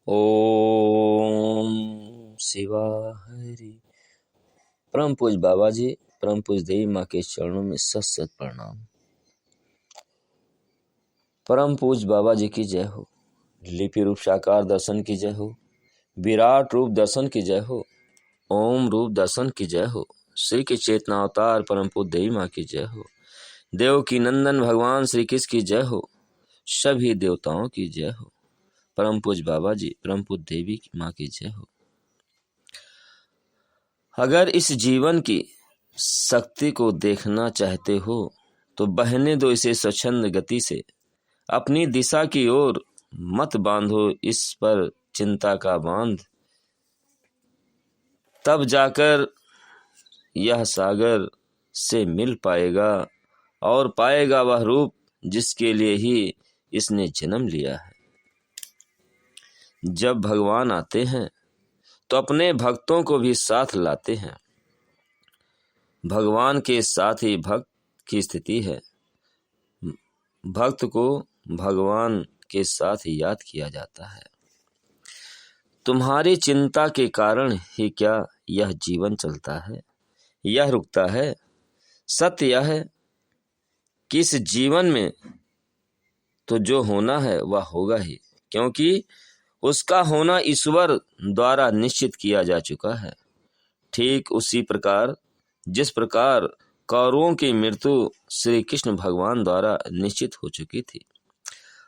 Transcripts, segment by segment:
ओम शिवा हरि। परम पूज बाबा जी, परम पूज देवी माँ के चरणों में सत सत प्रणाम। परम पूज बाबा जी की जय हो। लिपि रूप साकार दर्शन की जय हो। विराट रूप दर्शन की जय हो। ओम रूप दर्शन की जय हो। श्री के चेतना अवतार परम पूज देवी माँ की जय हो। देव की नंदन भगवान श्री कृष्ण की जय हो। सभी देवताओं की जय हो। परम पूज बाबा जी, परम पूज देवी माँ की जय हो। अगर इस जीवन की शक्ति को देखना चाहते हो तो बहने दो इसे स्वच्छंद गति से। अपनी दिशा की ओर मत बांधो इस पर चिंता का बांध। तब जाकर यह सागर से मिल पाएगा और पाएगा वह रूप जिसके लिए ही इसने जन्म लिया है। जब भगवान आते हैं तो अपने भक्तों को भी साथ लाते हैं। भगवान के साथ ही भक्त की स्थिति है। भक्त को भगवान के साथ ही याद किया जाता है। तुम्हारी चिंता के कारण ही क्या यह जीवन चलता है, यह रुकता है। सत्य यह है कि इस जीवन में तो जो होना है वह होगा ही, क्योंकि उसका होना ईश्वर द्वारा निश्चित किया जा चुका है। ठीक उसी प्रकार जिस प्रकार कौरवों की मृत्यु श्री कृष्ण भगवान द्वारा निश्चित हो चुकी थी।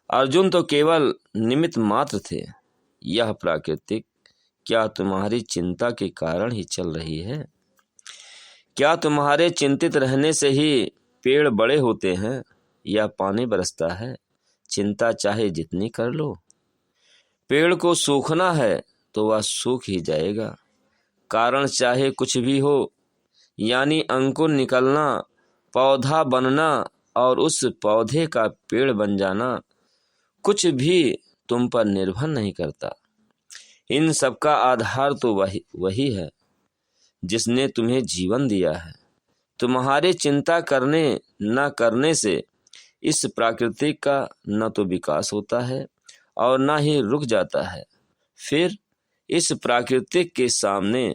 अर्जुन तो केवल निमित्त मात्र थे। यह प्राकृतिक क्या तुम्हारी चिंता के कारण ही चल रही है? क्या तुम्हारे चिंतित रहने से ही पेड़ बड़े होते हैं या पानी बरसता है? चिंता चाहे जितनी कर लो, पेड़ को सूखना है तो वह सूख ही जाएगा। कारण चाहे कुछ भी हो, यानी अंकुर निकलना, पौधा बनना और उस पौधे का पेड़ बन जाना, कुछ भी तुम पर निर्भर नहीं करता। इन सब का आधार तो वही है जिसने तुम्हें जीवन दिया है। तुम्हारे चिंता करने न करने से इस प्रकृति का न तो विकास होता है और न ही रुक जाता है। फिर इस प्राकृतिक के सामने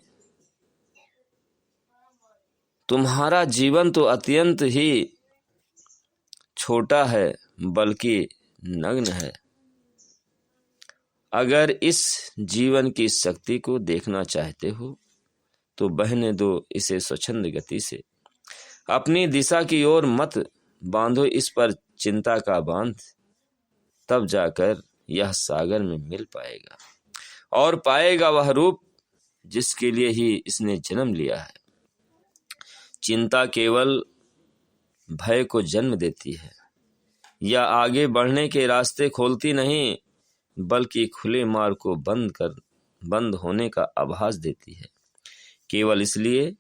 तुम्हारा जीवन तो अत्यंत ही छोटा है, बल्कि नग्न है। अगर इस जीवन की शक्ति को देखना चाहते हो तो बहने दो इसे स्वच्छंद गति से। अपनी दिशा की ओर मत बांधो इस पर चिंता का बांध। तब जाकर यह सागर में मिल पाएगा और पाएगा वह रूप जिसके लिए ही इसने जन्म लिया है। चिंता केवल भय को जन्म देती है या आगे बढ़ने के रास्ते खोलती नहीं, बल्कि खुले मार्ग को बंद होने का आभास देती है। केवल इसलिए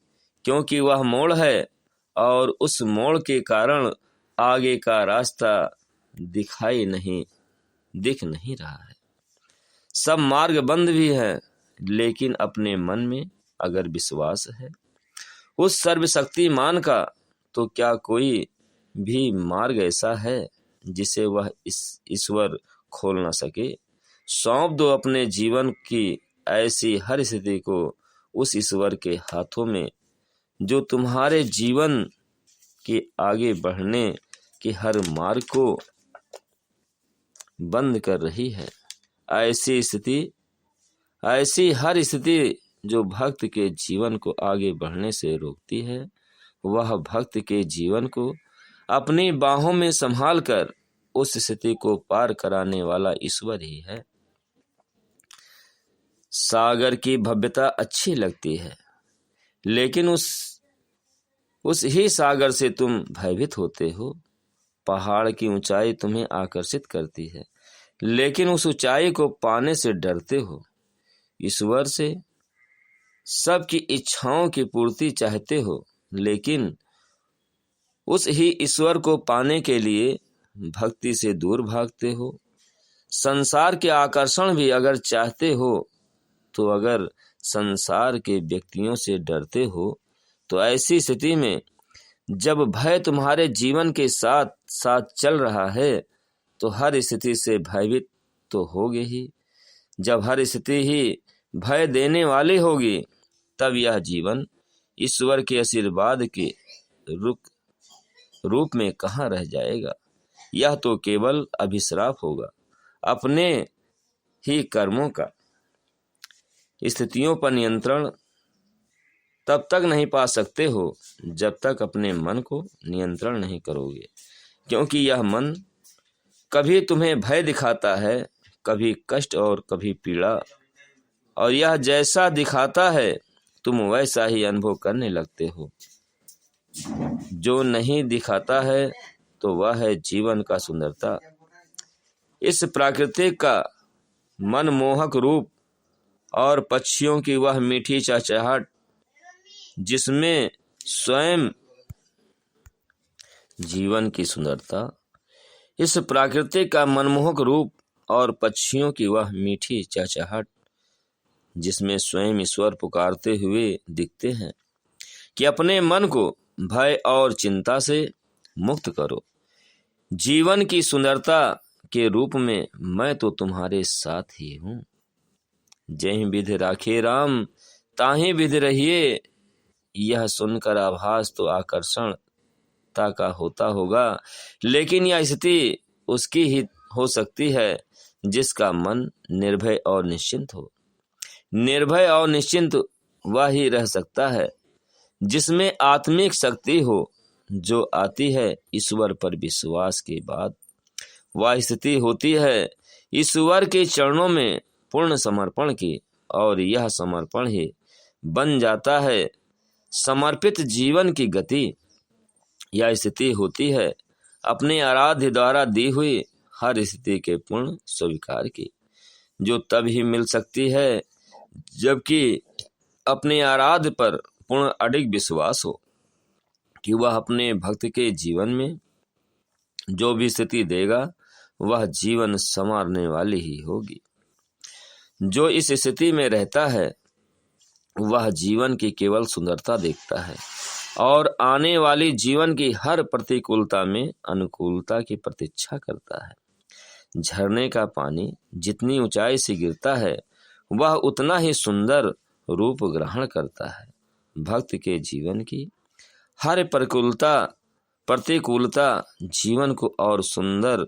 क्योंकि वह मोड़ है और उस मोड़ के कारण आगे का रास्ता दिख नहीं रहा है। सब मार्ग बंद भी है, लेकिन अपने मन में अगर विश्वास है उस सर्वशक्तिमान का, तो क्या कोई भी मार्ग ऐसा है जिसे वह ईश्वर खोल न सके। सौंप दो अपने जीवन की ऐसी हर स्थिति को उस ईश्वर के हाथों में जो तुम्हारे जीवन के आगे बढ़ने के हर मार्ग को बंद कर रही है। ऐसी हर स्थिति जो भक्त के जीवन को आगे बढ़ने से रोकती है, वह भक्त के जीवन को अपनी बाहों में संभाल कर उस स्थिति को पार कराने वाला ईश्वर ही है। सागर की भव्यता अच्छी लगती है, लेकिन उस ही सागर से तुम भयभीत होते हो। पहाड़ की ऊंचाई तुम्हें आकर्षित करती है, लेकिन उस ऊंचाई को पाने से डरते हो। ईश्वर से सबकी इच्छाओं की पूर्ति चाहते हो, लेकिन उस ही ईश्वर को पाने के लिए भक्ति से दूर भागते हो। संसार के आकर्षण भी अगर चाहते हो तो अगर संसार के व्यक्तियों से डरते हो, तो ऐसी स्थिति में जब भय तुम्हारे जीवन के साथ साथ चल रहा है तो हर स्थिति से भयभीत तो होगे ही, जब हर स्थिति ही भय देने वाली होगी, तब यह जीवन ईश्वर के आशीर्वाद के रूप में कहाँ रह जाएगा। यह तो केवल अभिश्राप होगा अपने ही कर्मों का। स्थितियों पर नियंत्रण तब तक नहीं पा सकते हो जब तक अपने मन को नियंत्रण नहीं करोगे, क्योंकि यह मन कभी तुम्हें भय दिखाता है, कभी कष्ट और कभी पीड़ा, और यह जैसा दिखाता है तुम वैसा ही अनुभव करने लगते हो। जो नहीं दिखाता है तो वह है जीवन का सुंदरता। इस प्रकृति का मनमोहक रूप और पक्षियों की वह मीठी चहचहाट, जिसमें स्वयं जीवन की सुंदरता। इस प्रकृति का मनमोहक रूप और पक्षियों की वह मीठी चहचहाट, जिसमें स्वयं ईश्वर पुकारते हुए दिखते हैं कि अपने मन को भय और चिंता से मुक्त करो। जीवन की सुंदरता के रूप में मैं तो तुम्हारे साथ ही हूँ। जय विधि राखे राम ताहि विधि रहिए। यह सुनकर आभास तो आकर्षणता का होता होगा, लेकिन यह स्थिति उसकी ही हो सकती है जिसका मन निर्भय और निश्चिंत हो। निर्भय और निश्चिंत वह ही रह सकता है जिसमें आत्मिक शक्ति हो, जो आती है ईश्वर पर विश्वास के बाद। वह स्थिति होती है ईश्वर के चरणों में पूर्ण समर्पण की, और यह समर्पण ही बन जाता है समर्पित जीवन की गति। यह स्थिति होती है अपने आराध्य द्वारा दी हुई हर स्थिति के पूर्ण स्वीकार की, जो तब ही मिल सकती है जबकि अपने आराध्य पर पूर्ण अडिग विश्वास हो कि वह अपने भक्त के जीवन में जो भी स्थिति देगा वह जीवन संवारने वाली ही होगी। जो इस स्थिति में रहता है वह जीवन की केवल सुंदरता देखता है और आने वाली जीवन की हर प्रतिकूलता में अनुकूलता की प्रतीक्षा करता है। झरने का पानी जितनी ऊंचाई से गिरता है वह उतना ही सुंदर रूप ग्रहण करता है। भक्त के जीवन की हर प्रतिकूलता जीवन को और सुंदर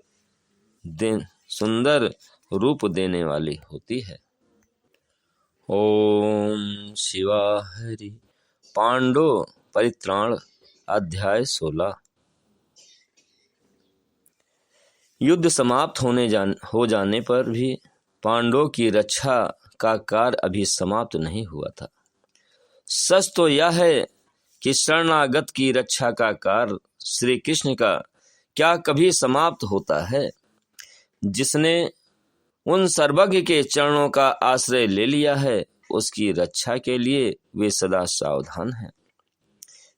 रूप देने वाली होती है। ओम शिवा हरि। पांडव परित्राण अध्याय 16। युद्ध समाप्त हो जाने पर भी पांडवों की रक्षा का कार्य अभी समाप्त नहीं हुआ था। सच तो यह है कि शरणागत की रक्षा का कार्य श्री कृष्ण का क्या कभी समाप्त होता है। जिसने उन सर्वज्ञ के चरणों का आश्रय ले लिया है उसकी रक्षा के लिए वे सदा सावधान हैं।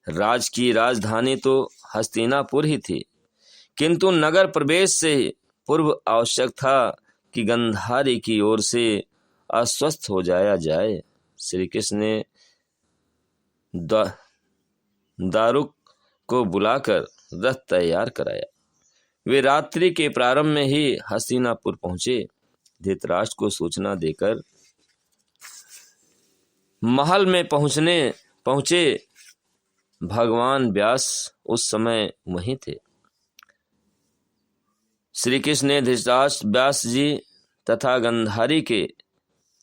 राज की राजधानी तो हस्तिनापुर ही थी, किंतु नगर प्रवेश से पूर्व आवश्यक था कि गंधारी की ओर से आश्वस्त हो जाए। श्री कृष्ण ने दारुक को बुलाकर रथ तैयार कराया। वे रात्रि के प्रारंभ में ही हस्तिनापुर पहुंचे। धृतराष्ट्र को सूचना देकर महल में पहुंचे भगवान व्यास उस समय वहीं थे। श्री कृष्ण ने धृतराष्ट्र, व्यास जी तथा गंधारी के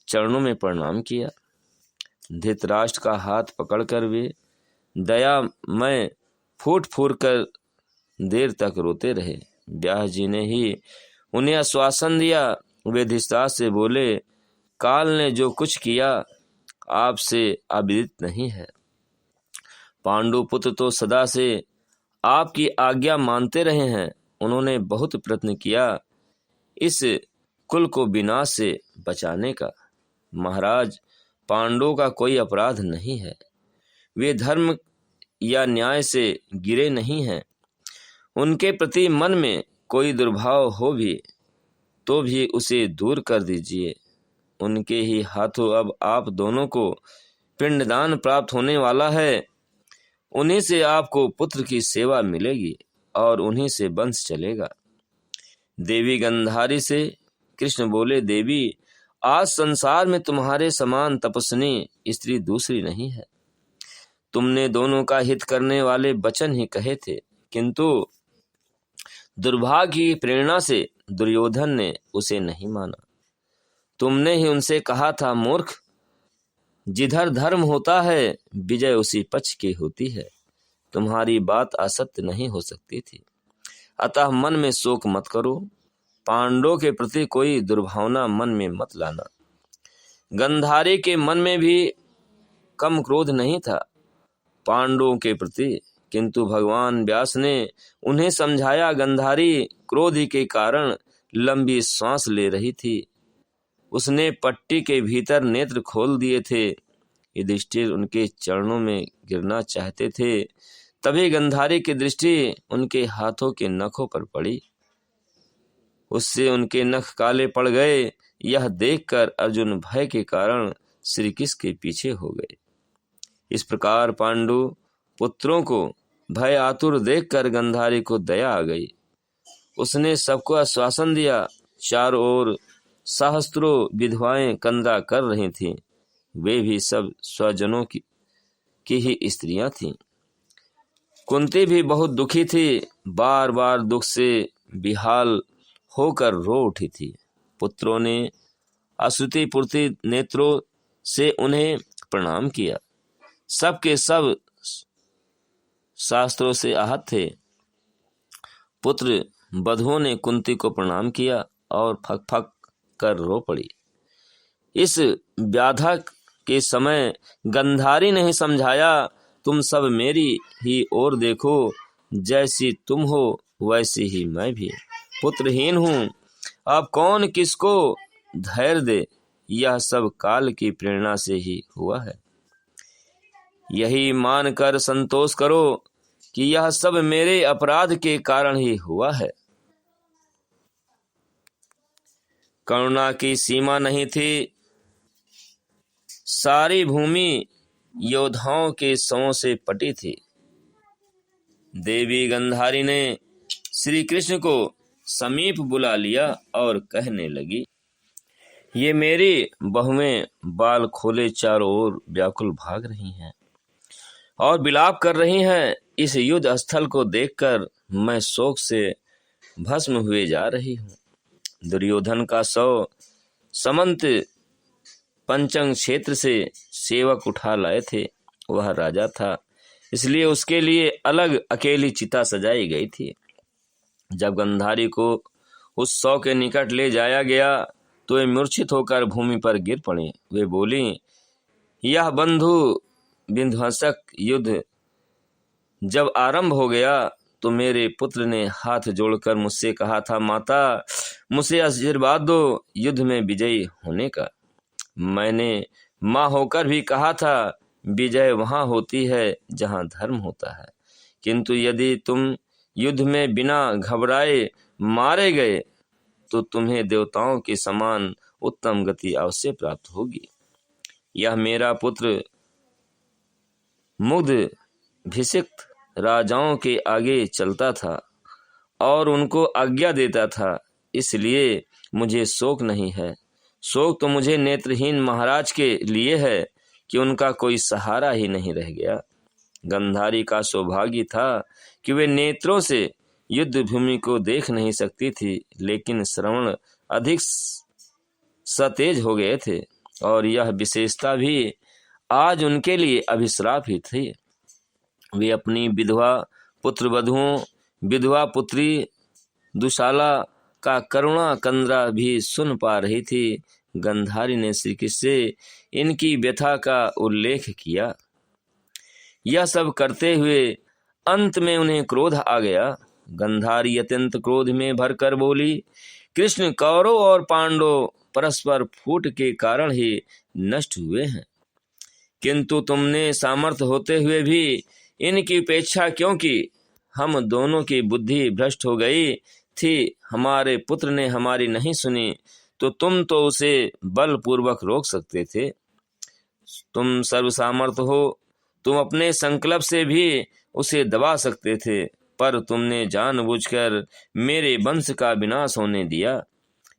चरणों में प्रणाम किया। धृतराष्ट्र का हाथ पकड़कर वे दयामय फूट कर देर तक रोते रहे। व्यास जी ने ही उन्हें आश्वासन दिया। वे धृतराष्ट्र से बोले, काल ने जो कुछ किया आपसे अविदित नहीं है। पांडु पुत्र तो सदा से आपकी आज्ञा मानते रहे हैं। उन्होंने बहुत प्रयत्न किया इस कुल को विनाश से बचाने का। महाराज, पांडवों का कोई अपराध नहीं है। वे धर्म या न्याय से गिरे नहीं हैं। उनके प्रति मन में कोई दुर्भाव हो भी तो भी उसे दूर कर दीजिए। उनके ही हाथों अब आप दोनों को पिंडदान प्राप्त होने वाला है। उन्हीं से आपको पुत्र की सेवा मिलेगी और उन्हीं से वंश चलेगा। देवी गंधारी से कृष्ण बोले, देवी आज संसार में तुम्हारे समान तपस्विनी स्त्री दूसरी नहीं है। तुमने दोनों का हित करने वाले वचन ही कहे थे, किंतु दुर्भाग्य की प्रेरणा से दुर्योधन ने उसे नहीं माना। तुमने ही उनसे कहा था, मूर्ख, जिधर धर्म होता है विजय उसी पक्ष की होती है। तुम्हारी बात असत्य नहीं हो सकती थी, अतः मन में शोक मत करो। पांडवों के प्रति कोई दुर्भावना मन में मत लाना। गंधारी के मन में भी कम क्रोध नहीं था पांडवों के प्रति, किंतु भगवान व्यास ने उन्हें समझाया। गंधारी क्रोध के कारण लंबी सांस ले रही थी। उसने पट्टी के भीतर नेत्र खोल दिए थे। युधिष्ठिर उनके चरणों में गिरना चाहते थे, तभी गंधारी की दृष्टि उनके हाथों के नखों पर पड़ी। उससे उनके नख काले पड़ गए। यह देखकर अर्जुन भय के कारण श्री कृष्ण के पीछे हो गए। इस प्रकार पांडु पुत्रों को भय आतुर देखकर गंधारी को दया आ गई। उसने सबको आश्वासन दिया। चारों ओर सहस्त्रों विधवाएं कंदा कर रही थीं। वे भी सब स्वजनों की ही स्त्रियां थीं। कुंती भी बहुत दुखी थी, बार बार दुख से बेहाल होकर रो उठी थी। पुत्रों ने अश्रुति पूर्ति नेत्रों से उन्हें प्रणाम किया। सब के सब शास्त्रों से आहत थे। पुत्र बधुओं ने कुंती को प्रणाम किया और फक फक कर रो पड़ी। इस व्याधक के समय गंधारी ने समझाया, तुम सब मेरी ही ओर देखो, जैसी तुम हो वैसी ही मैं भी पुत्रहीन हूँ। अब कौन किसको धैर्य दे, यह सब काल की प्रेरणा से ही हुआ है। यही मानकर संतोष करो कि यह सब मेरे अपराध के कारण ही हुआ है। करुणा की सीमा नहीं थी। सारी भूमि योद्धाओं के शवों से पटी थी। देवी गंधारी ने श्री कृष्ण को समीप बुला लिया और कहने लगी, ये मेरी बहुएं बाल खोले चारों ओर व्याकुल भाग रही हैं और विलाप कर रही हैं। इस युद्ध स्थल को देखकर मैं शोक से भस्म हुए जा रही हूँ। दुर्योधन का शव समंत पंचंग क्षेत्र से सेवक उठा लाए थे। वह राजा था, इसलिए उसके लिए अलग अकेली चिता सजाई गई थी। जब गंधारी को उस शव के निकट ले जाया गया तो वे मूर्छित होकर भूमि पर गिर पड़ी। वे बोली, यह बंधु विध्वंसक युद्ध जब आरंभ हो गया तो मेरे पुत्र ने हाथ जोड़कर मुझसे कहा था, माता, मुझे आशीर्वाद दो युद्ध में विजयी होने का। मैंने माँ होकर भी कहा था, विजय वहां होती है जहां धर्म होता है, किंतु यदि तुम युद्ध में बिना घबराए मारे गए तो तुम्हें देवताओं के समान उत्तम गति अवश्य प्राप्त होगी। यह मेरा पुत्र मुग्ध भिषिक्त राजाओं के आगे चलता था और उनको आज्ञा देता था, इसलिए मुझे शोक नहीं है। शोक तो मुझे नेत्रहीन महाराज के लिए है कि उनका कोई सहारा ही नहीं रह गया। गंधारी का सौभाग्य था कि वे नेत्रों से युद्ध भूमि को देख नहीं सकती थी, लेकिन श्रवण अधिक सतेज हो गए थे और यह विशेषता भी आज उनके लिए अभिश्राप ही थी। वे अपनी विधवा पुत्र वधुओं, विधवा पुत्री दुशाला का करुणा कंदरा भी सुन पा रही थी। गंधारी ने श्री कृष्ण से इनकी व्यथा का उल्लेख किया। यह सब करते हुए अंत में उन्हें क्रोध आ गया। गंधारी अत्यंत क्रोध में भरकर बोली, कृष्ण, कौरव और पांडव परस्पर फूट के कारण ही नष्ट हुए हैं, किंतु तुमने सामर्थ्य होते हुए भी इनकी उपेक्षा क्यों की? हम दोनों की बुद्धि भ्रष्ट हो गई थी। हमारे पुत्र ने हमारी नहीं सुनी तो तुम तो उसे बलपूर्वक रोक सकते थे। तुम सर्वसामर्थ हो, तुम अपने संकल्प से भी उसे दबा सकते थे, पर तुमने जानबूझकर मेरे वंश का विनाश होने दिया।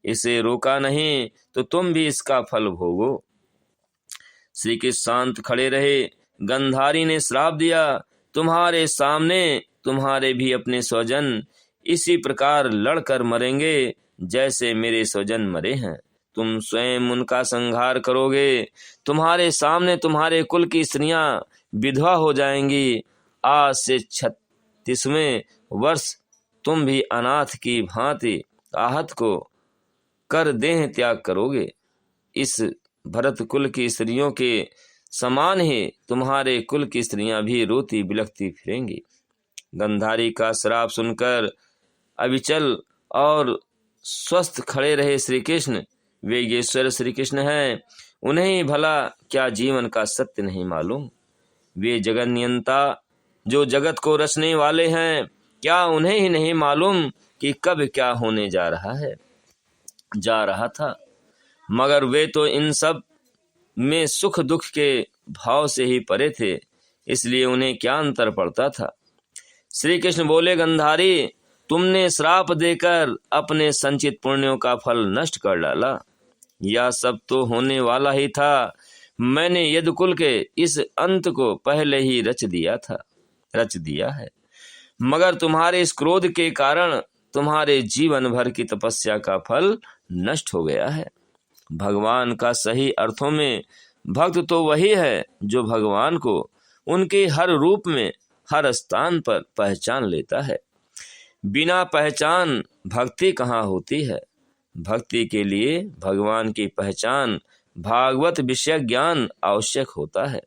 इसे रोका नहीं तो तुम भी इसका फल भोगो। श्री कृष्ण शांत खड़े रहे। गंधारी ने श्राप दिया, तुम्हारे सामने तुम्हारे भी अपने स्वजन इसी प्रकार लड़कर मरेंगे जैसे मेरे स्वजन मरे हैं। तुम स्वयं उनका संहार करोगे। तुम्हारे सामने तुम्हारे कुल की स्त्रियां विधवा हो जाएंगी। आज से 36वें वर्ष तुम भी अनाथ की भांति आहत को कर देह त्याग करोगे। इस भरत कुल की स्त्रियों के समान ही तुम्हारे कुल की स्त्रियां भी रोती बिलखती फिरेंगी। गंधारी का श्राप सुनकर अविचल और स्वस्थ खड़े रहे श्री कृष्ण। वे योगेश्वर श्री कृष्ण हैं, उन्हें ही भला क्या जीवन का सत्य नहीं मालूम। वे जगन नियंता जो जगत को रचने वाले हैं, क्या उन्हें ही नहीं मालूम कि कब क्या होने जा रहा था। मगर वे तो इन सब में सुख दुख के भाव से ही परे थे, इसलिए उन्हें क्या अंतर पड़ता था। श्री कृष्ण बोले, गंधारी तुमने श्राप देकर अपने संचित पुण्यों का फल नष्ट कर डाला। यह सब तो होने वाला ही था। मैंने यदुकुल के इस अंत को पहले ही रच दिया है, मगर तुम्हारे इस क्रोध के कारण तुम्हारे जीवन भर की तपस्या का फल नष्ट हो गया है। भगवान का सही अर्थों में भक्त तो वही है जो भगवान को उनके हर रूप में हर स्थान पर पहचान लेता है। बिना पहचान भक्ति कहाँ होती है। भक्ति के लिए भगवान की पहचान भागवत विषय ज्ञान आवश्यक होता है।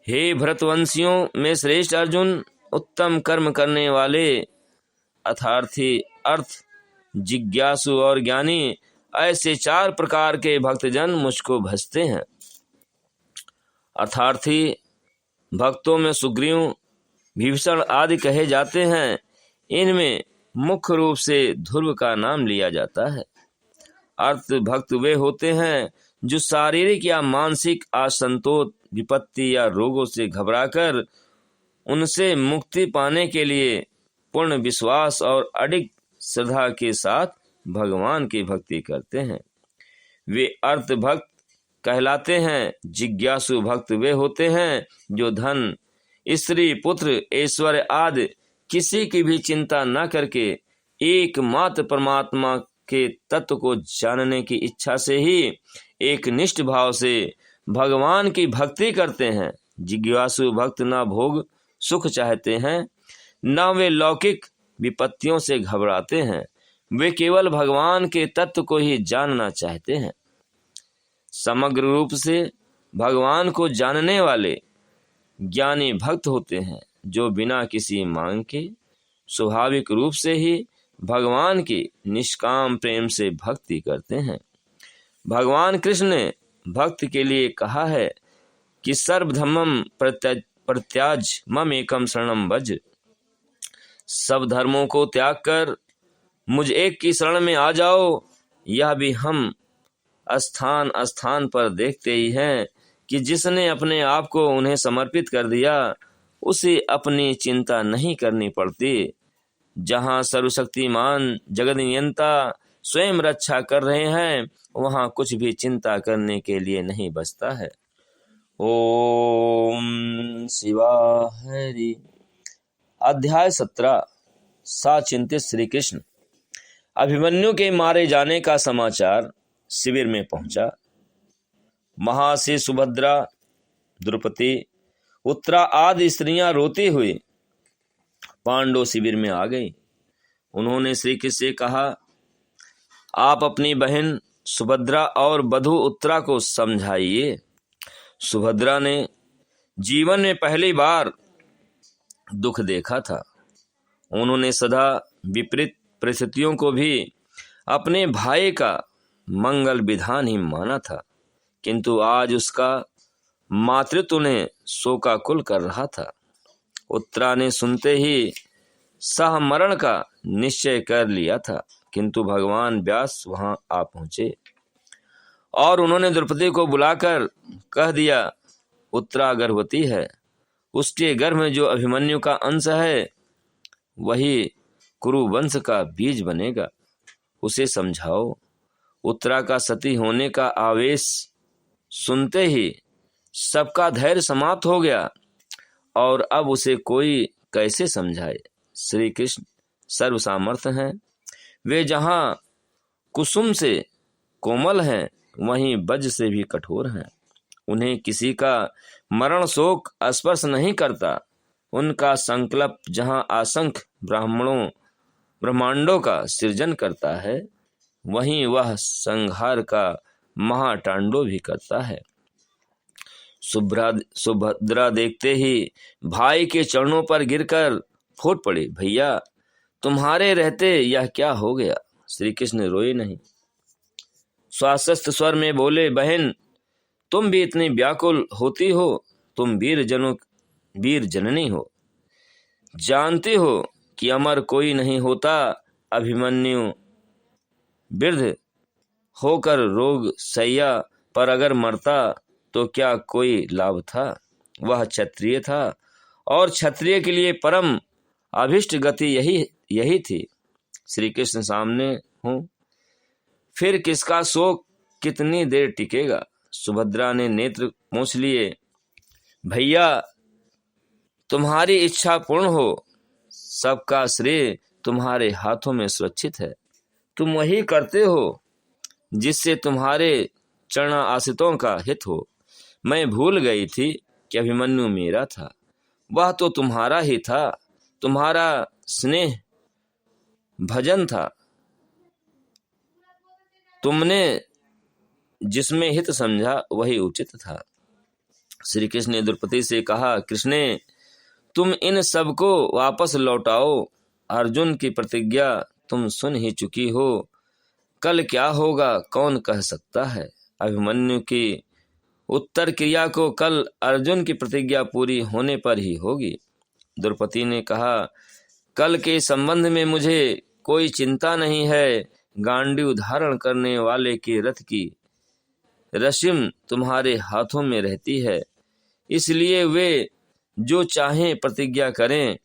हे भरतवंशियों में श्रेष्ठ अर्जुन, उत्तम कर्म करने वाले अर्थार्थी, अर्थ जिज्ञासु और ज्ञानी, ऐसे 4 प्रकार के भक्तजन मुझको भजते हैं। अर्थार्थी भक्तों में सुग्रीव, विभीषण आदि कहे जाते हैं। इनमें मुख्य रूप से ध्रुव का नाम लिया जाता है। अर्थ भक्त वे होते हैं जो शारीरिक या मानसिक असंतोष, विपत्ति या रोगों से घबराकर उनसे मुक्ति पाने के लिए पूर्ण विश्वास और अडिग श्रद्धा के साथ भगवान की भक्ति करते हैं। वे अर्थ भक्त कहलाते हैं। जिज्ञासु भक्त वे होते हैं जो धन, स्त्री, पुत्र, ऐश्वर्य आदि किसी की भी चिंता न करके एकमात्र परमात्मा के तत्व को जानने की इच्छा से ही एक निष्ठ भाव से भगवान की भक्ति करते हैं। जिज्ञासु भक्त न भोग सुख चाहते हैं, न वे लौकिक विपत्तियों से घबराते हैं। वे केवल भगवान के तत्व को ही जानना चाहते हैं। समग्र रूप से भगवान को जानने वाले ज्ञानी भक्त होते हैं जो बिना किसी मांग के स्वाभाविक रूप से ही भगवान की निष्काम प्रेम से भक्ति करते हैं। भगवान कृष्ण ने भक्त के लिए कहा है कि सर्वधर्मं परित्याज्य मम एकम शरणं व्रज। सब धर्मों को त्याग कर मुझ एक की शरण में आ जाओ। यह भी हम स्थान स्थान पर देखते ही हैं कि जिसने अपने आप को उन्हें समर्पित कर दिया, उसे अपनी चिंता नहीं करनी पड़ती। जहाँ सर्वशक्तिमान जगत नियंता स्वयं रक्षा कर रहे हैं, वहाँ कुछ भी चिंता करने के लिए नहीं बचता है। ओम शिवाय। अध्याय 17। साचिंतित श्री कृष्ण। अभिमन्यु के मारे जाने का समाचार शिविर में पहुंचा। महासी सुभद्रा, द्रौपदी, उत्तरा आदि स्त्रियां रोती हुई पांडव शिविर में आ गई। उन्होंने श्री कृष्ण से कहा, आप अपनी बहन सुभद्रा और बधू उत्तरा को समझाइए। सुभद्रा ने जीवन में पहली बार दुख देखा था। उन्होंने सदा विपरीत परिस्थितियों को भी अपने भाई का मंगल विधान ही माना था, किंतु आज उसका मातृत्व उन्हें शोकाकुल कर रहा था। उत्तरा ने सुनते ही सहमरण का निश्चय कर लिया था, किंतु भगवान व्यास वहां आ पहुंचे और उन्होंने द्रौपदी को बुलाकर कह दिया, उत्तरा गर्भवती है। उसके गर्भ में जो अभिमन्यु का अंश है, वही कुरु वंश का बीज बनेगा। उसे समझाओ। उत्तरा का सती होने का आवेश सुनते ही सबका धैर्य समाप्त हो गया और अब उसे कोई कैसे समझाए। श्री कृष्ण सर्व सामर्थ्य हैं। वे जहाँ कुसुम से कोमल हैं वहीं वज्र से भी कठोर हैं। उन्हें किसी का मरण शोक स्पर्श नहीं करता। उनका संकल्प जहाँ असंख्य ब्रह्मांडों का सृजन करता है वहीं वह संहार का महातांडव भी करता है। सुभद्रा देखते ही भाई के चरणों पर गिरकर फूट पड़ी, भैया तुम्हारे रहते यह क्या हो गया। श्री कृष्ण रोए नहीं, स्वास्थ्य स्वर में बोले, बहन तुम भी इतनी व्याकुल होती हो, तुम वीर जननी हो, जानती हो कि अमर कोई नहीं होता। अभिमन्यु वृद्ध होकर रोग सैया पर अगर मरता तो क्या कोई लाभ था। वह क्षत्रिय था और क्षत्रिय के लिए परम अभिष्ट गति यही थी। श्री कृष्ण सामने हूँ, फिर किसका शोक कितनी देर टिकेगा। सुभद्रा ने नेत्र पोंछ लिए, भैया तुम्हारी इच्छा पूर्ण हो, सबका श्रेय तुम्हारे हाथों में सुरक्षित है। तुम वही करते हो जिससे तुम्हारे चरण आश्रितों का हित हो। मैं भूल गई थी कि अभिमन्यु मेरा था, वह तो तुम्हारा ही था, तुम्हारा स्नेह भजन था। तुमने जिसमें हित समझा वही उचित था। श्री कृष्ण ने द्रौपदी से कहा, कृष्णे तुम इन सबको वापस लौटाओ। अर्जुन की प्रतिज्ञा तुम सुन ही चुकी हो, कल क्या होगा कौन कह सकता है। अभिमन्यु की उत्तर क्रिया को कल अर्जुन की प्रतिज्ञा पूरी होने पर ही होगी। द्रौपदी ने कहा, कल के संबंध में मुझे कोई चिंता नहीं है। गांडीव धारण करने वाले के रथ की रशिम तुम्हारे हाथों में रहती है, इसलिए वे जो चाहें प्रतिज्ञा करें।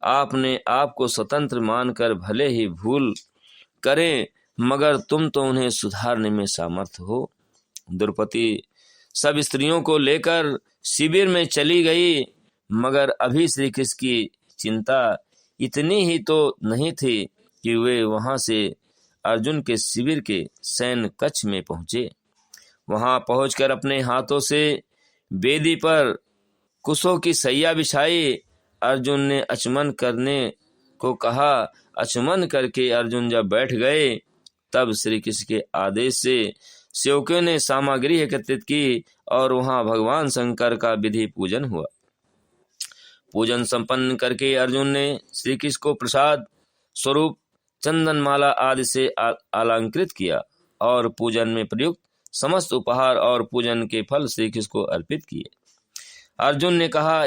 आपने आपको स्वतंत्र मानकर भले ही भूल करें, मगर तुम तो उन्हें सुधारने में समर्थ हो। द्रौपदी सब स्त्रियों को लेकर शिविर में चली गई, मगर अभी श्री कृष्ण की चिंता इतनी ही तो नहीं थी कि वे वहां से अर्जुन के शिविर के सैन्य कक्ष में पहुंचे। वहां पहुंचकर अपने हाथों से वेदी पर कुशों की सैया बिछाई। अर्जुन ने अचमन करने को कहा। अचमन करके अर्जुन जब बैठ गए तब श्री कृष्ण के आदेश से सेवकों ने सामग्री एकत्रित की और वहां भगवान शंकर का विधि पूजन हुआ। पूजन संपन्न करके अर्जुन ने श्री कृष्ण को प्रसाद स्वरूप चंदन माला आदि से अलंकृत किया और पूजन में प्रयुक्त समस्त उपहार और पूजन के फल श्री कृष्ण को अर्पित किए। अर्जुन ने कहा,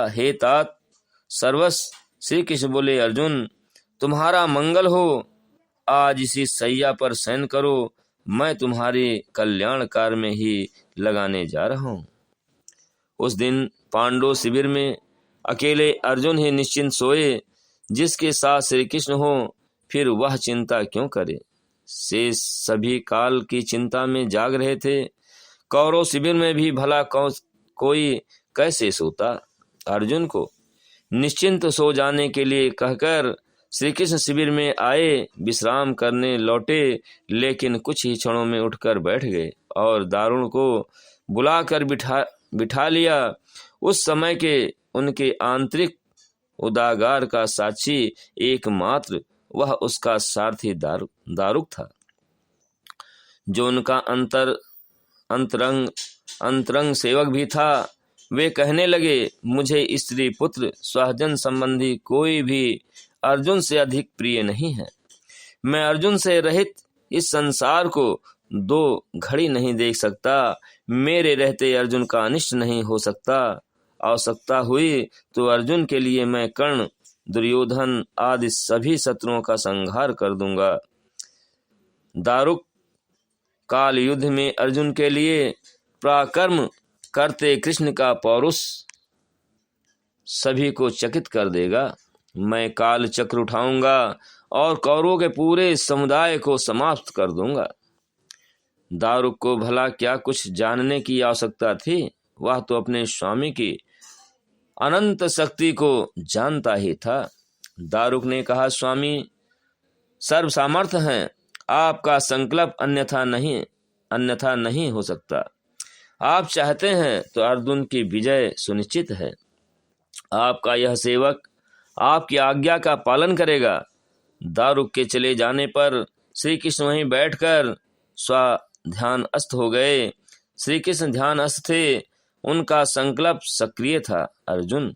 हे तात सर्वस्व। श्री कृष्ण बोले, अर्जुन तुम्हारा मंगल हो, आज इसी सैया पर शयन करो, मैं तुम्हारे कल्याण कार्य में ही लगाने जा रहा हूँ। उस दिन पांडव शिविर में अकेले अर्जुन ही निश्चिंत सोए। जिसके साथ श्री कृष्ण हो फिर वह चिंता क्यों करे। से सभी काल की चिंता में जाग रहे थे। कौरव शिविर में भी भला कोई कैसे सोता। अर्जुन को निश्चिंत सो जाने के लिए कहकर श्री कृष्ण शिविर में आए, विश्राम करने लौटे, लेकिन कुछ ही क्षणों में उठकर बैठ गए और दारुण को बुलाकर बिठा लिया। उस समय के उनके आंतरिक उदागार का साक्षी एकमात्र वह उसका सारथी दारुक था, जो उनका अंतरंग सेवक भी था। वे कहने लगे, मुझे स्त्री पुत्र स्वजन संबंधी कोई भी अर्जुन से अधिक प्रिय नहीं है। मैं अर्जुन से रहित इस संसार को 2 घड़ी नहीं देख सकता। मेरे रहते अर्जुन का अनिष्ट नहीं हो सकता। आवश्यकता हुई तो अर्जुन के लिए मैं कर्ण, दुर्योधन आदि सभी शत्रुओं का संहार कर दूंगा। दारुक काल युद्ध में अर्जुन के लिए पराक्रम करते कृष्ण का पौरुष सभी को चकित कर देगा। मैं काल चक्र उठाऊंगा और कौरवों के पूरे समुदाय को समाप्त कर दूंगा। दारुक को भला क्या कुछ जानने की आवश्यकता थी? वह तो अपने स्वामी की अनंत शक्ति को जानता ही था। दारुक ने कहा, स्वामी सर्व सामर्थ्य हैं, आपका संकल्प अन्यथा नहीं हो सकता। आप चाहते हैं तो अर्जुन की विजय सुनिश्चित है। आपका यह सेवक आपकी आज्ञा का पालन करेगा। दारुक के चले जाने पर श्री कृष्ण वहीं बैठकर ध्यानस्थ हो गए। श्री कृष्ण ध्यानस्थ थे, उनका संकल्प सक्रिय था। अर्जुन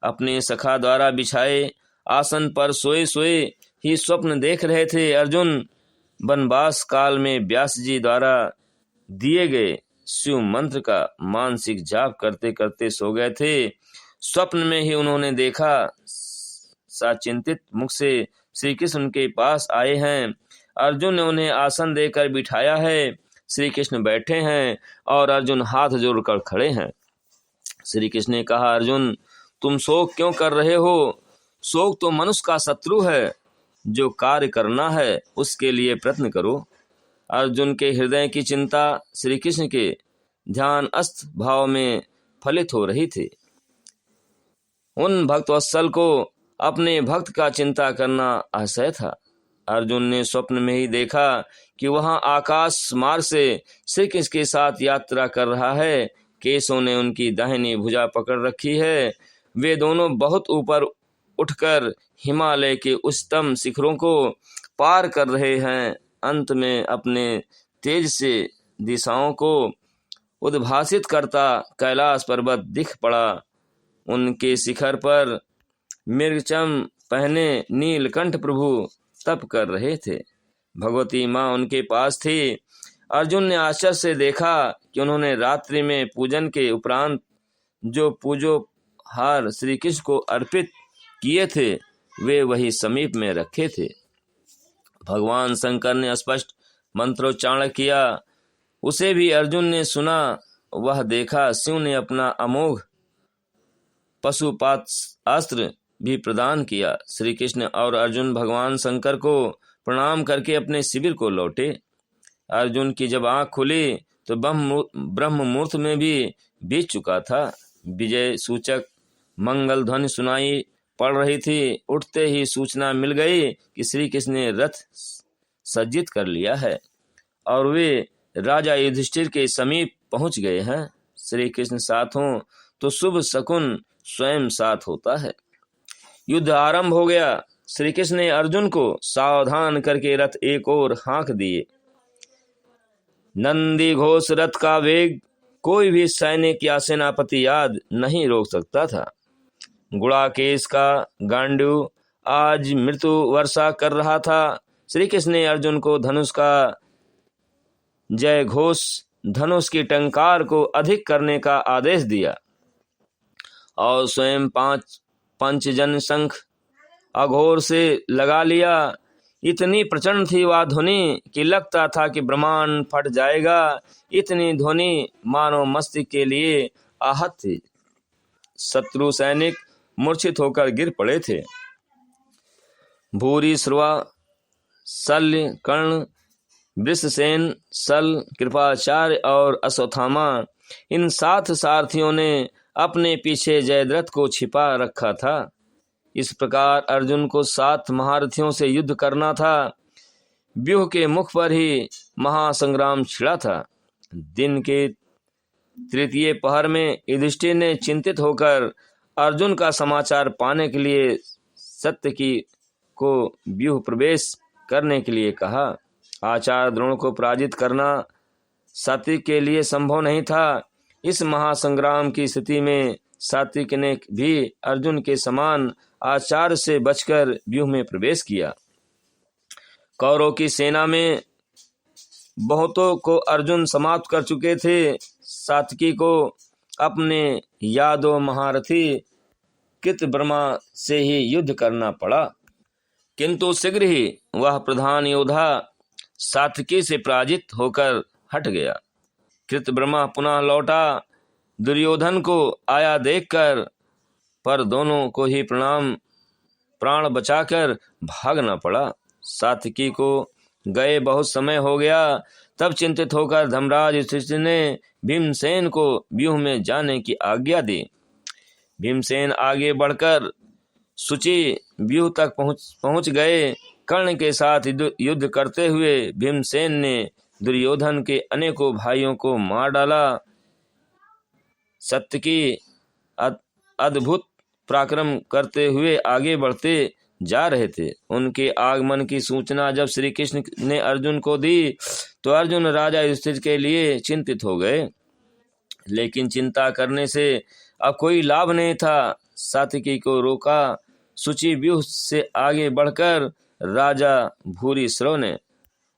अपने सखा द्वारा बिछाए आसन पर सोए सोए ही स्वप्न देख रहे थे। अर्जुन वनवास काल में व्यास जी द्वारा दिए गए शिव मंत्र का मानसिक जाप करते करते सो गए थे। स्वप्न में ही उन्होंने देखा साचिंतित मुख से श्री कृष्ण उनके पास आए हैं। अर्जुन ने उन्हें आसन देकर बिठाया है। श्री कृष्ण बैठे हैं और अर्जुन हाथ जोड़कर खड़े हैं। श्री कृष्ण ने कहा, अर्जुन तुम शोक क्यों कर रहे हो? शोक तो मनुष्य का शत्रु है। जो कार्य करना है उसके लिए प्रयत्न करो। अर्जुन के हृदय की चिंता श्री कृष्ण के ध्यानस्थ भाव में फलित हो रही थी। उन भक्तवत्सल को अपने भक्त का चिंता करना आशय था। अर्जुन ने स्वप्न में ही देखा कि वहां आकाश मार्ग से श्री कृष्ण के साथ यात्रा कर रहा है। केशों ने उनकी दाहिनी भुजा पकड़ रखी है। वे दोनों बहुत ऊपर उठकर हिमालय के उच्चतम शिखरों को पार कर रहे हैं। अंत में अपने तेज से दिशाओं को उद्भासित करता कैलाश पर्वत दिख पड़ा। उनके शिखर पर मृगचम पहने नीलकंठ प्रभु तप कर रहे थे। भगवती माँ उनके पास थी। अर्जुन ने आश्चर्य से देखा कि उन्होंने रात्रि में पूजन के उपरांत जो पूजोहार श्री कृष्ण को अर्पित किए थे वे वही समीप में रखे थे। भगवान शंकर ने स्पष्ट मंत्रोच्चारण किया, उसे भी अर्जुन ने सुना। वह देखा शिव ने अपना अमोघ पशुपात अस्त्र भी प्रदान किया। श्री कृष्ण और अर्जुन भगवान शंकर को प्रणाम करके अपने शिविर को लौटे। अर्जुन की जब आंख खुली तो ब्रह्म मुहूर्त में भी बीत चुका था। विजय सूचक मंगल ध्वनि सुनाई पड़ रही थी। उठते ही सूचना मिल गई कि श्री कृष्ण ने रथ सज्जित कर लिया है और वे राजा युधिष्ठिर के समीप पहुंच गए हैं। श्री कृष्ण साथ हों तो शुभ शकुन स्वयं साथ होता है। युद्ध आरंभ हो गया। श्री कृष्ण ने अर्जुन को सावधान करके रथ एक ओर हाँक दिए। नंदी घोष रथ का वेग कोई भी सैनिक या सेनापति याद नहीं रोक सकता था। गुड़ाकेश का गांडू आज मृत्यु वर्षा कर रहा था। श्री कृष्ण ने अर्जुन को धनुष का जय घोष, धनुष की टंकार को अधिक करने का आदेश दिया और स्वयं 5 पंचजन शंख अघोर से लगा लिया। इतनी प्रचंड थी वह ध्वनि कि लगता था कि ब्रह्मांड फट जाएगा। इतनी ध्वनि मानव मस्तिष्क के लिए आहत थी। शत्रु सैनिक मूर्छित होकर गिर पड़े थे। भूरी, श्रवा, शल्य, कर्ण, वृषसेन, सल, कृपाचार्य और अश्वत्थामा इन 7 सारथियों ने अपने पीछे जयद्रथ को छिपा रखा था। इस प्रकार अर्जुन को 7 महारथियों से युद्ध करना था। व्यूह के मुख पर ही महासंग्राम छिड़ा था। दिन के तृतीय पहर में युधिष्ठिर ने चिंतित होकर अर्जुन का समाचार पाने के लिए सत्यकी को व्यूह प्रवेश करने के लिए कहा। आचार्य द्रोण को पराजित करना सात्विक के लिए संभव नहीं था। इस महासंग्राम की स्थिति में सात्विक ने भी अर्जुन के समान आचार्य से बचकर व्यूह में प्रवेश किया। कौरवों की सेना में बहुतों को अर्जुन समाप्त कर चुके थे। सात्विकी को अपने यादव महारथी कृतवर्मा से ही युद्ध करना पड़ा, किंतु शीघ्र ही वह प्रधान योद्धा सात्विकी से पराजित होकर हट गया। कृतवर्मा पुनः लौटा दुर्योधन को आया देखकर पर दोनों को ही प्राण बचाकर भागना पड़ा। सात्विकी को गए बहुत समय हो गया। तब चिंतित होकर धर्मराज युधिष्ठिर ने भीमसेन को व्यूह में जाने की आज्ञा दी। भीमसेन आगे बढ़कर सूची व्यूह तक पहुंच गए। कर्ण के साथ युद्ध करते हुए भीमसेन ने दुर्योधन के अनेकों भाइयों को मार डाला। सात्विकी अद्भुत पराक्रम करते हुए आगे बढ़ते जा रहे थे। उनके आगमन की सूचना जब श्री कृष्ण ने अर्जुन को दी तो अर्जुन राजा युधिष्ठिर के लिए चिंतित हो गए, लेकिन चिंता करने से अब कोई लाभ नहीं था। सात्विकी को रोका। सूची व्यूह से आगे बढ़कर राजा भूरिश्रव ने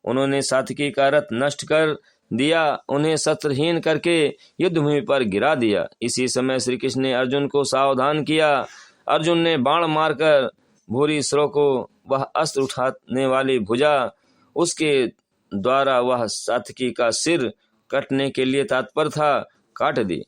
उन्होंने सात्विकी का रथ नष्ट कर दिया, उन्हें शस्त्रहीन करके युद्धभूमि पर गिरा दिया। इसी समय श्री कृष्ण ने अर्जुन को सावधान किया। अर्जुन ने बाण मारकर भूरिश्रव को वह अस्त्र उठाने वाली भुजा उसके द्वारा वह सात्विकी का सिर कटने के लिए तत्पर था काट दी।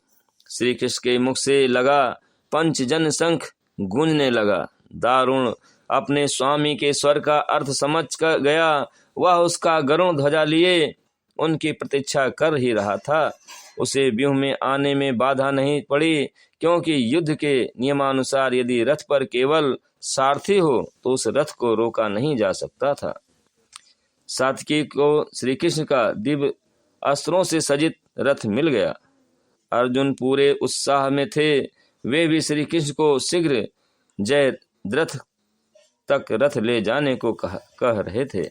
श्री कृष्ण के मुख से लगा पंचजन शंख गूंजने लगा। दारुण अपने स्वामी के स्वर का अर्थ समझ कर गया। वह उसका गरुण ध्वजा लिए उनकी प्रतीक्षा कर ही रहा था। उसे व्यूह में आने में बाधा नहीं पड़ी, क्योंकि युद्ध के नियमानुसार यदि रथ पर केवल सारथी हो तो उस रथ को रोका नहीं जा सकता था। सात्विकी को श्री कृष्ण का दिव्य अस्त्रों से सजित रथ मिल गया। अर्जुन पूरे उत्साह में थे। वे भी श्री कृष्ण को शीघ्र जयद्रथ तक रथ ले जाने को कह रहे थे,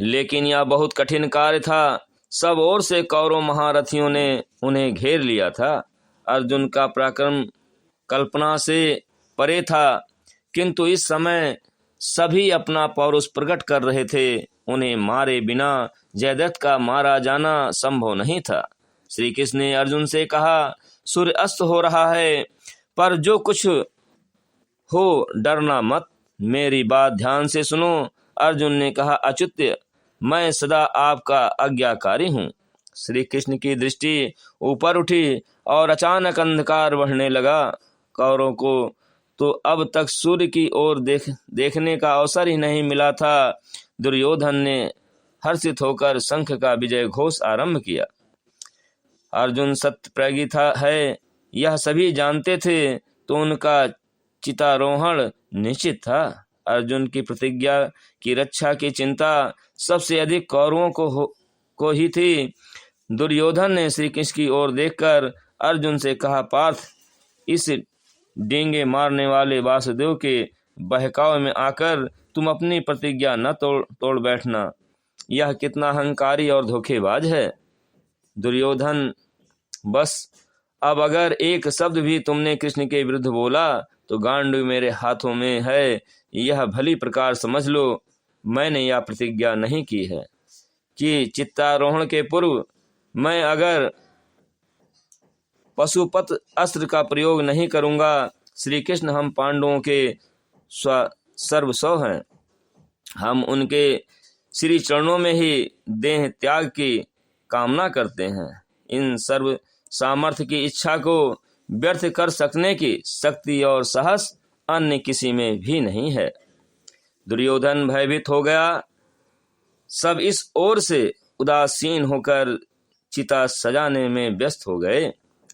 लेकिन यह बहुत कठिन कार्य था। सब ओर से कौरव महारथियों ने उन्हें घेर लिया था। अर्जुन का पराक्रम कल्पना से परे था, किंतु इस समय सभी अपना पौरुष प्रकट कर रहे थे। उन्हें मारे बिना जयद्रथ का मारा जाना संभव नहीं था। श्री कृष्ण ने अर्जुन से कहा, सूर्य अस्त हो रहा है, पर जो कुछ हो डरना मत, मेरी बात ध्यान से सुनो। अर्जुन ने कहा, अच्युत, मैं सदा आपका आज्ञाकारी हूँ। श्री कृष्ण की दृष्टि ऊपर उठी और अचानक अंधकार बढ़ने लगा। कौरवों को तो अब तक सूर्य की ओर देखने का अवसर ही नहीं मिला था। दुर्योधन ने हर्षित होकर शंख का विजय घोष आरंभ किया। अर्जुन सत्य प्रज्ञी है, यह सभी जानते थे, तो उनका चितारोहण निश्चित था। अर्जुन की प्रतिज्ञा की रक्षा की चिंता सबसे अधिक कौरवों को ही थी। दुर्योधन ने श्री कृष्ण की ओर देखकर अर्जुन से कहा, पार्थ, इस डींगे मारने वाले वासुदेव के बहकाव में आकर तुम अपनी प्रतिज्ञा न तोड़ बैठना। यह कितना अहंकारी और धोखेबाज है। दुर्योधन, बस अब अगर एक शब्द भी तुमने कृष्ण के विरुद्ध बोला तो गांडू मेरे हाथों में है, यह भली प्रकार समझ लो। मैंने यह प्रतिज्ञा नहीं की है कि चित्तारोहण के पूर्व मैं अगर पशुपत अस्त्र का प्रयोग नहीं करूंगा। श्री कृष्ण हम पांडवों के सर्वस्व हैं। हम उनके श्री चरणों में ही देह त्याग की कामना करते हैं। इन सर्व सामर्थ्य की इच्छा को व्यर्थ कर सकने की शक्ति और साहस अन्य किसी में भी नहीं है। दुर्योधन भयभीत हो गया। सब इस ओर से उदासीन होकर चिता सजाने में व्यस्त हो गए।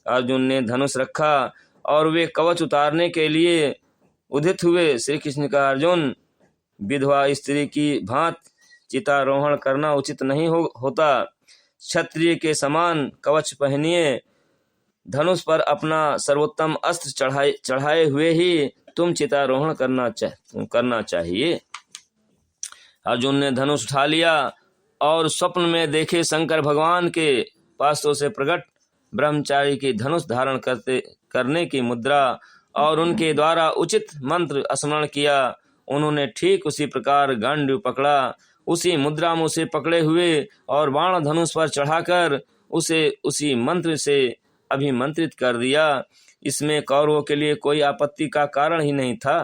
अर्जुन ने धनुष रखा और वे कवच उतारने के लिए उदित हुए। श्री कृष्ण का, अर्जुन, विधवा स्त्री की भांत चितारोहण करना उचित नहीं होता। क्षत्रिय के समान कवच पहनिए। धनुष पर अपना सर्वोत्तम अस्त्र चढ़ाए हुए ही तुम चितारोहण करना चाहिए। अर्जुन ने धनुष उठा लिया और स्वप्न में देखे शंकर भगवान के पासों से प्रकट ब्रह्मचारी की धनुष धारण करने की मुद्रा और उनके द्वारा उचित मंत्र स्मरण किया। उन्होंने ठीक उसी प्रकार गांडीव पकड़ा। उसी मुद्रा में उसे पकड़े हुए और बाण धनुष पर चढ़ाकर उसे उसी मंत्र से अभिमंत्रित कर दिया। इसमें कौरवों के लिए कोई आपत्ति का कारण ही नहीं था।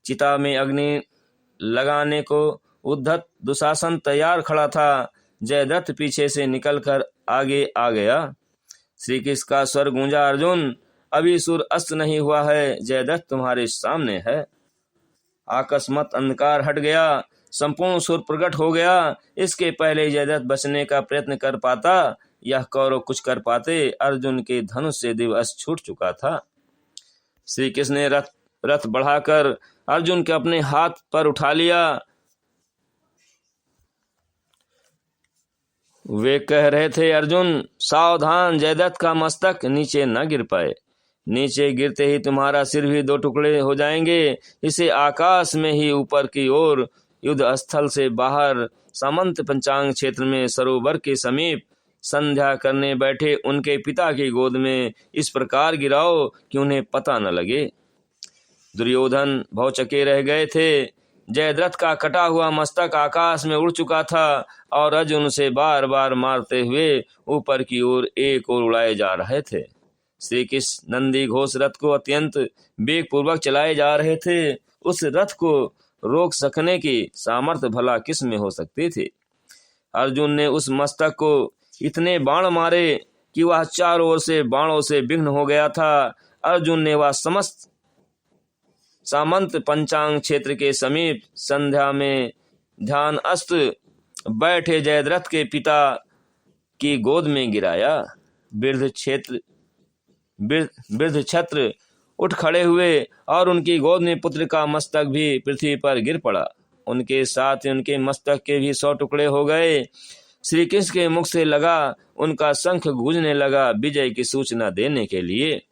चिता में अग्नि लगाने को उद्धत दुशासन तैयार खड़ा था। जयद्रथ पीछे से निकलकर आगे आ गया। श्री कृष्ण का स्वर गूंजा, अर्जुन अभी सूर्य अस्त नहीं हुआ है, जयद्रथ तुम्हारे सामने है। अकस्मात अंधकार हट गया, संपूर्ण सूर्य प्रकट हो गया। इसके पहले जयद्रथ बचने का प्रयत्न कर पाता, यह कौरव कुछ कर पाते। अर्जुन के धनुष से दिवस छूट चुका था। श्री कृष्ण ने रथ बढ़ाकर अर्जुन के अपने हाथ पर उठा लिया। वे कह रहे थे, अर्जुन सावधान, जयद्रथ का मस्तक नीचे न गिर पाए। नीचे गिरते ही तुम्हारा सिर भी दो टुकड़े हो जाएंगे। इसे आकाश में ही ऊपर की ओर युद्ध स्थल से बाहर सामंत पंचांग क्षेत्र में सरोवर के समीप संध्या करने बैठे उनके पिता की गोद में इस प्रकार गिराओ कि उन्हें पता न लगे। दुर्योधन भौचके रह गए थे। जयद्रथ का कटा हुआ मस्तक आकाश में उड़ चुका था और अर्जुन उसे बार बार मारते हुए ऊपर की ओर एक ओर उड़ाए जा रहे थे। श्री कृष्ण नंदी घोष रथ को अत्यंत वेग पूर्वक चलाए जा रहे थे। उस रथ को रोक सकने की सामर्थ्य भला किस में हो सकती थी। अर्जुन ने उस मस्तक को इतने बाण मारे कि वह चारों ओर से बाणों से विघ्न हो गया था। अर्जुन ने वह समस्त सामंत पंचांग क्षेत्र के समीप संध्या में ध्यान अस्त बैठे जयद्रथ के पिता की गोद में गिराया। वृद्ध छत्र उठ खड़े हुए और उनकी गोद में पुत्र का मस्तक भी पृथ्वी पर गिर पड़ा। उनके साथ उनके मस्तक के भी 100 टुकड़े हो गए। श्री कृष्ण के मुख से लगा उनका शंख गूंजने लगा, विजय की सूचना देने के लिए।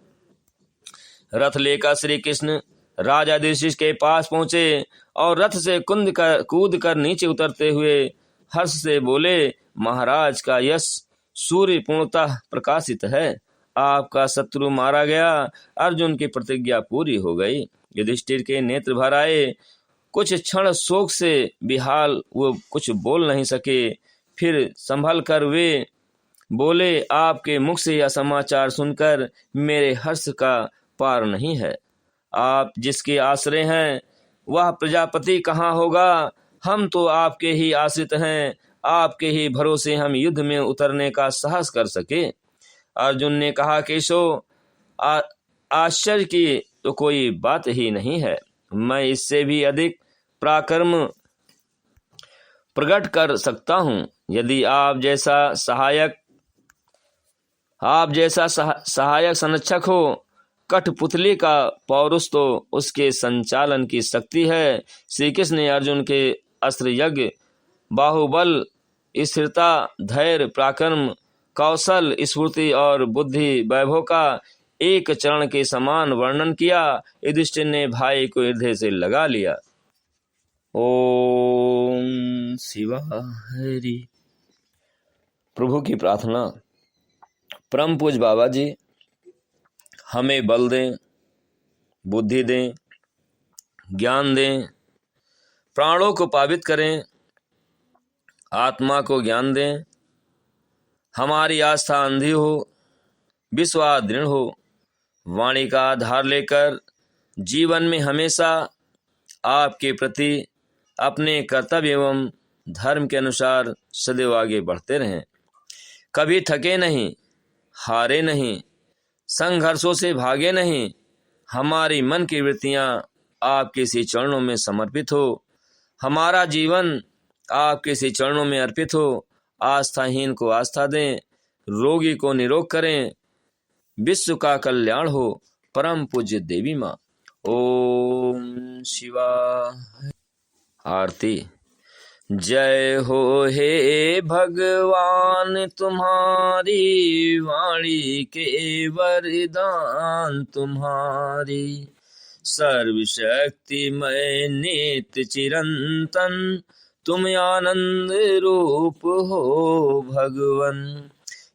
रथ लेकर श्री कृष्ण राजा युधिष्ठिर के पास पहुंचे और रथ से कूद कर नीचे उतरते हुए हर्ष से बोले, महाराज का यश सूर्य पूर्णतः प्रकाशित है। आपका शत्रु मारा गया। अर्जुन की प्रतिज्ञा पूरी हो गई। युधिष्ठिर के नेत्र भर आए। कुछ क्षण शोक से बेहाल वो कुछ बोल नहीं सके। फिर संभल कर वे बोले, आपके मुख से यह समाचार सुनकर मेरे हर्ष का पार नहीं है। आप जिसके आश्रय हैं वह प्रजापति कहाँ होगा। हम तो आपके ही आश्रित हैं। आपके ही भरोसे हम युद्ध में उतरने का साहस कर सके। अर्जुन ने कहा, केशव आश्चर्य की तो कोई बात ही नहीं है। मैं इससे भी अधिक पराक्रम प्रकट कर सकता हूँ। यदि आप जैसा सहायक संरक्षक हो। कठपुतली का पौरुष तो उसके संचालन की शक्ति है। श्री कृष्ण ने अर्जुन के अस्त्र यज्ञ, बाहुबल, स्थिरता, धैर्य, पराक्रम, कौशल, स्फूर्ति और बुद्धि वैभव का एक चरण के समान वर्णन किया। युधिष्ठिर ने भाई को हृदय से लगा लिया। ओम शिवाय। प्रभु की प्रार्थना। परम पूज्य बाबा जी हमें बल दें, बुद्धि दें, ज्ञान दें, प्राणों को पावित करें, आत्मा को ज्ञान दें। हमारी आस्था अंधी हो, विश्वास दृढ़ हो। वाणी का आधार लेकर जीवन में हमेशा आपके प्रति अपने कर्तव्य एवं धर्म के अनुसार सदैव आगे बढ़ते रहें। कभी थके नहीं, हारे नहीं, संघर्षों से भागे नहीं। हमारी मन की वृत्तियां आपके सी चरणों में समर्पित हो। हमारा जीवन आपके सी चरणों में अर्पित हो। आस्थाहीन को आस्था दें, रोगी को निरोग करें, विश्व का कल्याण हो। परम पूज्य देवी माँ। ओम शिवाय। आरती। जय हो हे भगवान तुम्हारी, वाणी के वरदान तुम्हारी। सर्वशक्तिमय नित्य चिरंतन, तुम आनंद रूप हो भगवन।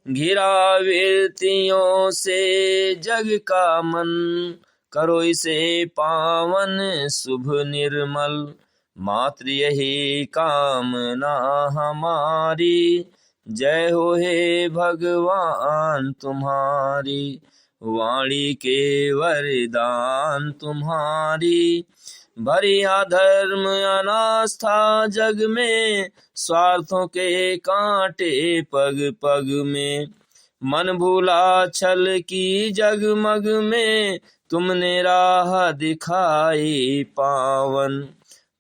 घिरा वीरतियों से जग का मन, करो इसे पावन शुभ निर्मल। मात्र यही कामना हमारी, जय हो हे भगवान तुम्हारी। वाणी के वरदान तुम्हारी, भरी अधर्म अनास्था जग में, स्वार्थों के कांटे पग पग में। मन भूला छल की जगमग में, तुमने राह दिखाई पावन।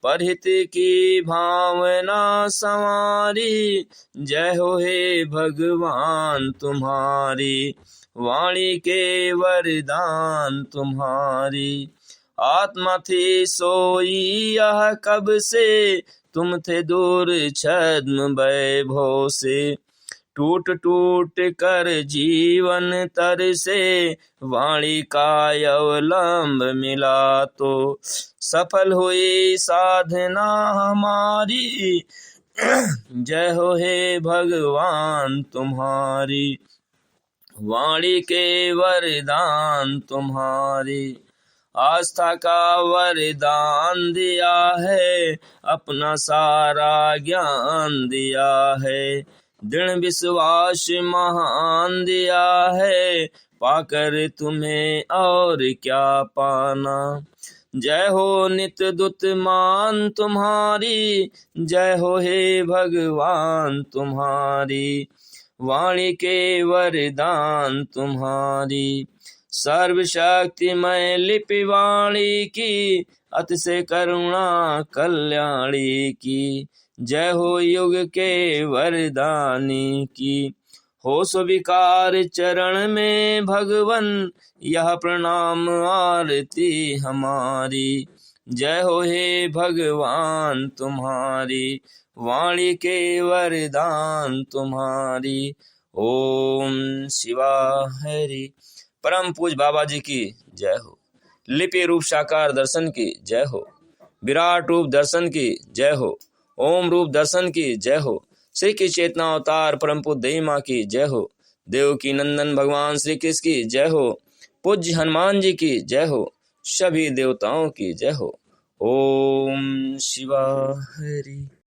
परहित की भावना संवारी, जय हो हे भगवान तुम्हारी। वाणी के वरदान तुम्हारी। आत्मा थी सोई यह कब से, तुम थे दूर छद्म वैभव से। टूट टूट कर जीवन तर से, वाणी का अवलंब मिला तो सफल हुई साधना हमारी। जय हो हे भगवान तुम्हारी। वाणी के वरदान तुम्हारी। आस्था का वरदान दिया है, अपना सारा ज्ञान दिया है। दृढ़ विश्वास महान दिया है, पाकर तुम्हें और क्या पाना। जय हो नित्य दुत मान तुम्हारी, जय हो हे भगवान तुम्हारी। वाणी के वरदान तुम्हारी। सर्वशक्तिमय लिपि वाणी की, अतिशय करुणा कल्याणी की। जय हो युग के वरदानी की। हो स्वीकार चरण में भगवन, यह प्रणाम आरती हमारी। जय हो हे भगवान तुम्हारी। वाणी के वरदान तुम्हारी। ओम शिवा हरि। परम पूज बाबा जी की जय हो। लिपि रूप साकार दर्शन की जय हो। विराट रूप दर्शन की जय हो। ओम रूप दर्शन की जय हो। श्री की चेतना अवतार परम पूज्य देवी माँ की जय हो। देव की नंदन भगवान श्री कृष्ण की जय हो। पूज्य हनुमान जी की जय हो। सभी देवताओं की जय हो। ओम शिवा हरि।